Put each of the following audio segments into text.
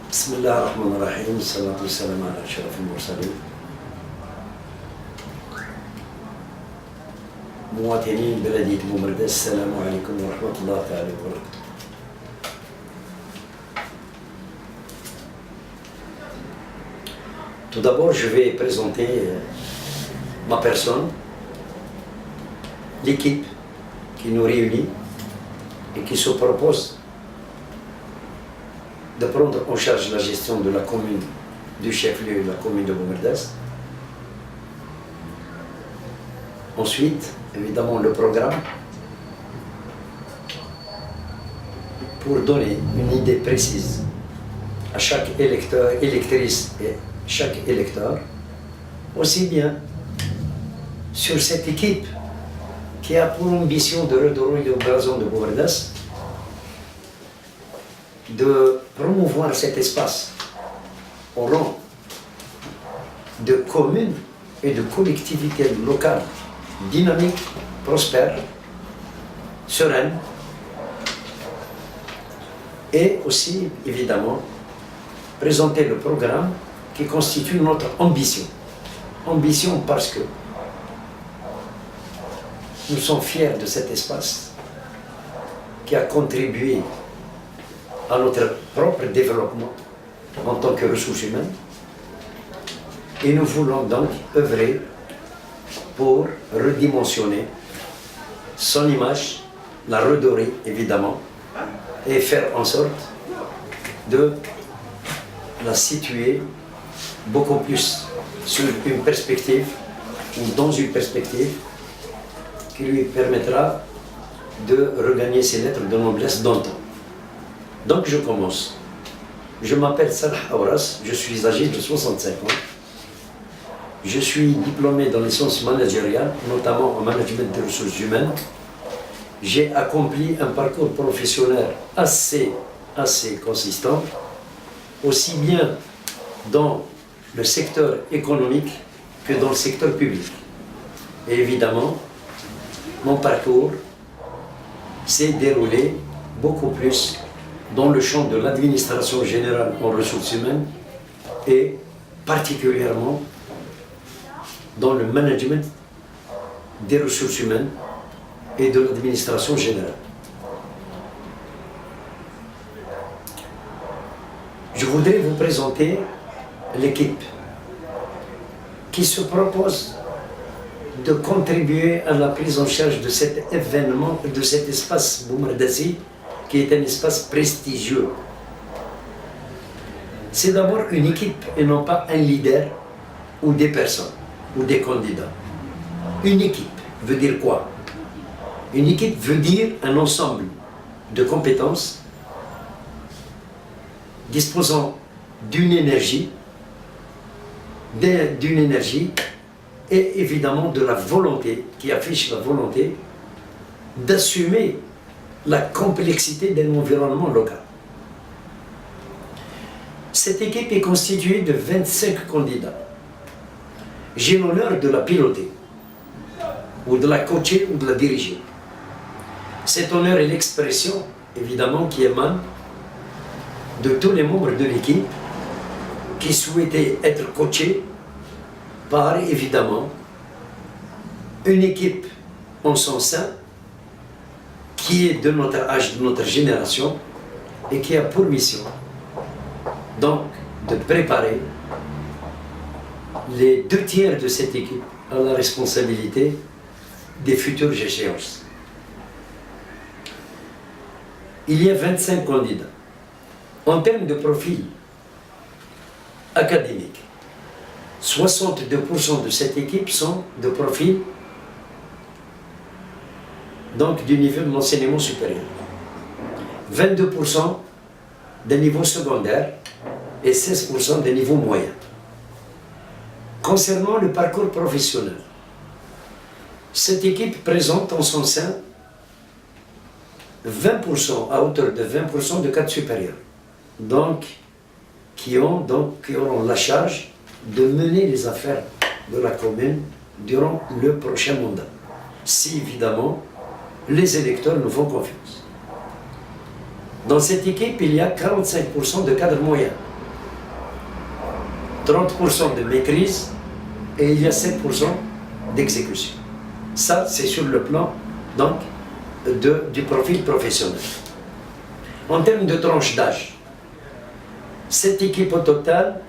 بسم الله الرحمن الرحيم والصلاة والسلام على أشرف المرسلين. مواطنين بلدية بومرداس، السلام عليكم ورحمة الله تعالى وبركاته. Tout d'abord, je vais présenter ma personne, l'équipe qui nous réunit et qui se propose de prendre en charge la gestion de la commune, du chef-lieu de la commune de Boumerdas. Ensuite, évidemment, le programme pour donner une idée précise à chaque électeur, électrice et chaque électeur, aussi bien sur cette équipe qui a pour ambition de redorer le blason de Boumerdas, de promouvoir cet espace au rang de communes et de collectivités locales dynamiques, prospères, sereines, et aussi, évidemment, présenter le programme qui constitue notre ambition. Ambition parce que nous sommes fiers de cet espace qui a contribué à notre propre développement en tant que ressources humaines, et nous voulons donc œuvrer pour redimensionner son image, la redorer évidemment, et faire en sorte de la situer beaucoup plus sur une perspective ou dans une perspective qui lui permettra de regagner ses lettres de noblesse d'antan. Donc je commence. Je m'appelle Salah Aouras, je suis âgé de 65 ans. Je suis diplômé dans les sciences managériales, notamment en management des ressources humaines. J'ai accompli un parcours professionnel assez consistant, aussi bien dans le secteur économique que dans le secteur public. Et évidemment, mon parcours s'est déroulé beaucoup plus dans le champ de l'administration générale en ressources humaines et particulièrement dans le management des ressources humaines et de l'administration générale. Je voudrais vous présenter l'équipe qui se propose de contribuer à la prise en charge de cet événement, de cet espace Boumerdassi, qui est un espace prestigieux. C'est d'abord une équipe et non pas un leader ou des personnes ou des candidats. Une équipe veut dire quoi? Une équipe veut dire un ensemble de compétences disposant d'une énergie et évidemment de la volonté, qui affiche la volonté d'assumer la complexité d'un environnement local. Cette équipe est constituée de 25 candidats. J'ai l'honneur de la piloter, ou de la coacher, ou de la diriger. Cet honneur est l'expression, évidemment, qui émane de tous les membres de l'équipe qui souhaitaient être coachés par, évidemment, une équipe en son sein qui est de notre âge, de notre génération, et qui a pour mission donc de préparer les 2/3 de cette équipe à la responsabilité des futures échéances. Il y a 25 candidats. En termes de profil académique, 62% de cette équipe sont de profil donc du niveau de l'enseignement supérieur, 22% des niveaux secondaires et 16% des niveaux moyens. Concernant le parcours professionnel, cette équipe présente en son sein 20%, à hauteur de 20% de cadres supérieurs, donc qui auront la charge de mener les affaires de la commune durant le prochain mandat, si évidemment les électeurs nous font confiance. Dans cette équipe, il y a 45% de cadres moyens, 30% de maîtrise et il y a 7% d'exécution. Ça, c'est sur le plan donc, du profil professionnel. En termes de tranche d'âge, cette équipe au total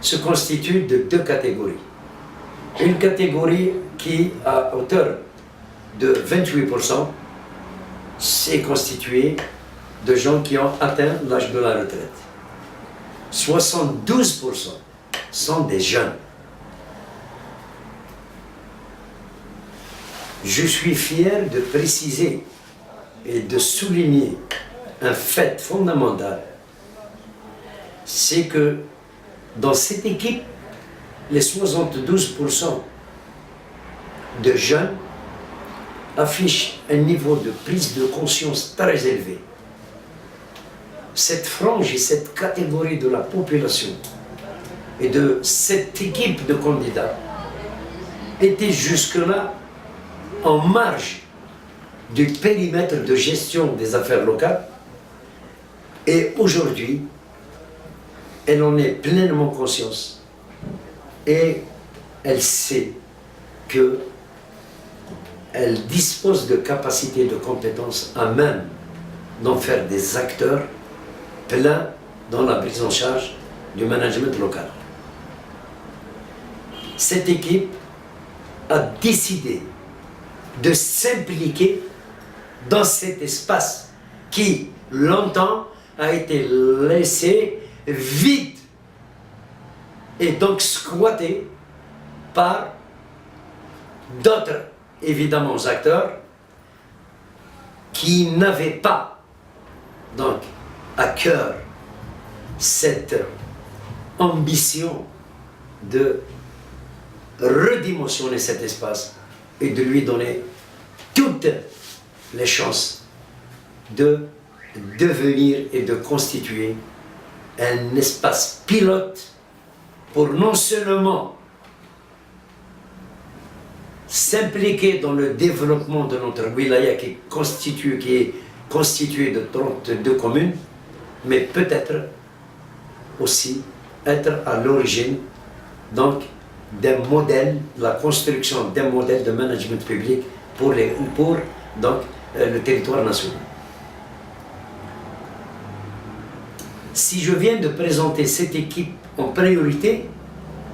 se constitue de 2 catégories. Une catégorie qui, à hauteur de 28%, c'est constituée de gens qui ont atteint l'âge de la retraite. 72% sont des jeunes. Je suis fier de préciser et de souligner un fait fondamental, c'est que dans cette équipe, les 72% de jeunes affichent un niveau de prise de conscience très élevé. Cette frange et cette catégorie de la population et de cette équipe de candidats étaient jusque-là en marge du périmètre de gestion des affaires locales et aujourd'hui, elle en est pleinement consciente et elle sait qu'elle dispose de capacités, de compétences à même d'en faire des acteurs pleins dans la prise en charge du management local. Cette équipe a décidé de s'impliquer dans cet espace qui, longtemps, a été laissé vide et donc squatté par d'autres, évidemment, acteurs qui n'avaient pas donc à cœur cette ambition de redimensionner cet espace et de lui donner toutes les chances de devenir et de constituer un espace pilote pour non seulement s'impliquer dans le développement de notre wilaya qui est constitué de 32 communes, mais peut-être aussi être à l'origine donc d'un modèle, la construction d'un modèle de management public pour donc, le territoire national. Si je viens de présenter cette équipe en priorité,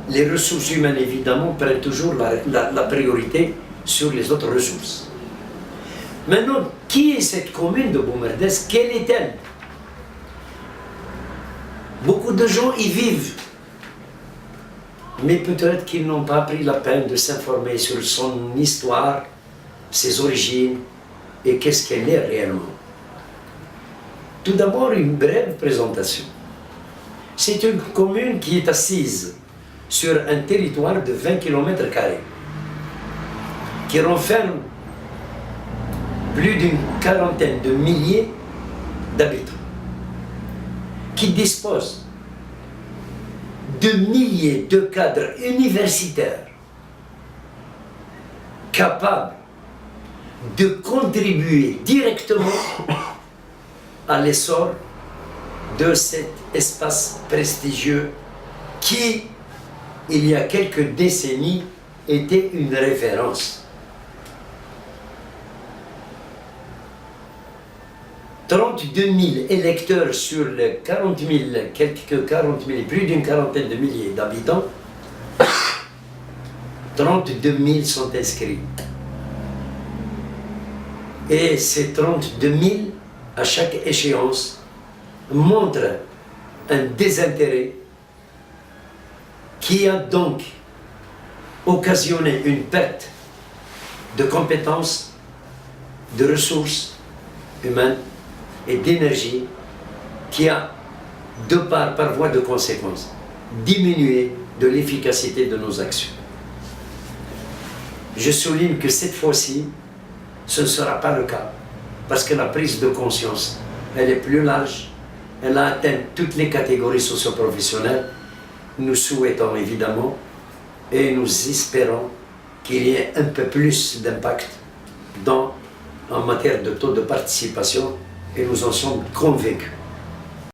les ressources humaines évidemment prennent toujours la priorité sur les autres ressources. Maintenant, qui est cette commune de Boumerdès? Quelle est-elle? Beaucoup de gens y vivent, mais peut-être qu'ils n'ont pas pris la peine de s'informer sur son histoire, ses origines et qu'est-ce qu'elle est réellement. Tout d'abord, une brève présentation. C'est une commune qui est assise sur un territoire de 20 km², qui renferme plus d'une quarantaine de milliers d'habitants, qui dispose de milliers de cadres universitaires capables de contribuer directement à l'essor de cet espace prestigieux qui, il y a quelques décennies, était une référence. 32 000 électeurs sur les 40 000, plus d'une quarantaine de milliers d'habitants, 32 000 sont inscrits. Et ces 32 000, à chaque échéance, montrent un désintérêt qui a donc occasionné une perte de compétences, de ressources humaines et d'énergie qui a, par voie de conséquence, diminué de l'efficacité de nos actions. Je souligne que cette fois-ci, ce ne sera pas le cas, parce que la prise de conscience, elle est plus large, elle a atteint toutes les catégories socio-professionnelles. Nous souhaitons évidemment et nous espérons qu'il y ait un peu plus d'impact en matière de taux de participation et nous en sommes convaincus.